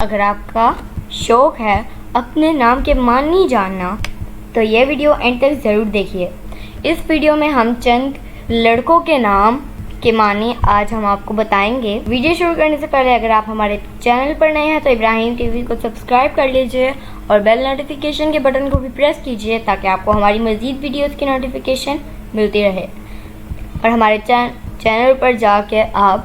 اگر آپ کا شوق ہے اپنے نام کے معنی جاننا تو یہ ویڈیو اینڈ تک ضرور دیکھیے۔ اس ویڈیو میں ہم چند لڑکوں کے نام کے معنی آج ہم آپ کو بتائیں گے۔ ویڈیو شروع کرنے سے پہلے اگر آپ ہمارے چینل پر نئے ہیں تو ابراہیم ٹی وی کو سبسکرائب کر لیجئے اور بیل نوٹیفیکیشن کے بٹن کو بھی پریس کیجئے تاکہ آپ کو ہماری مزید ویڈیوز کی نوٹیفیکیشن ملتی رہے، اور ہمارے چینل پر جا کے آپ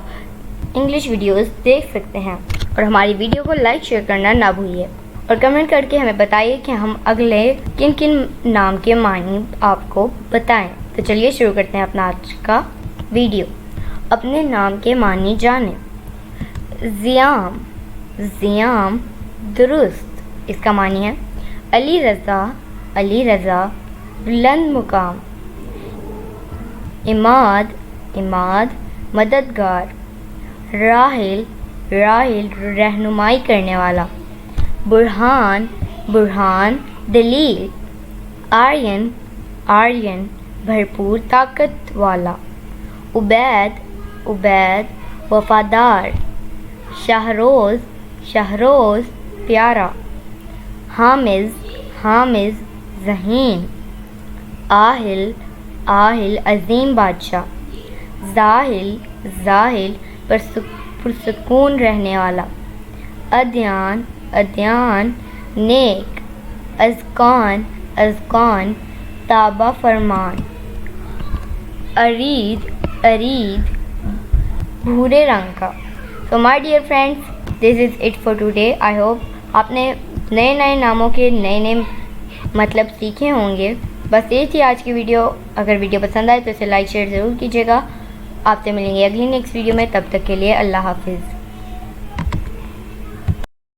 انگلش ویڈیوز دیکھ سکتے ہیں، اور ہماری ویڈیو کو لائک شیئر کرنا نہ بھولیے، اور کمنٹ کر کے ہمیں بتائیے کہ ہم اگلے کن کن نام کے معنی آپ کو بتائیں۔ تو چلیے شروع کرتے ہیں اپنا آج کا ویڈیو۔ اپنے نام کے معنی جانیں۔ زیام، زیام درست، اس کا معنی ہے علی رضا، علی رضا بلند مقام۔ عماد، عماد مددگار۔ راحل، راحل رہنمائی کرنے والا۔ برہان، برہان دلیل۔ آرین، آرین بھرپور طاقت والا۔ عبید، عبید وفادار۔ شہروز، شہروز پیارا۔ حامز، حامز ذہین۔ آہل، آہل عظیم بادشاہ۔ زاہل، زاہل پرسکون رہنے والا۔ ادیان، ادیان نیک۔ اذقان، اذقان تابع فرمان۔ ارید، ارید بھورے رنگ کا۔ So my dear friends, this is it for today. I hope آپ نے نئے نئے ناموں کے نئے نئے مطلب سیکھے ہوں گے۔ بس یہ تھی آج کی ویڈیو۔ اگر ویڈیو پسند آئے تو اسے لائک شیئر ضرور کیجیے گا۔ آپ سے ملیں گے اگلی نیکسٹ ویڈیو میں، تب تک کے لیے اللہ حافظ۔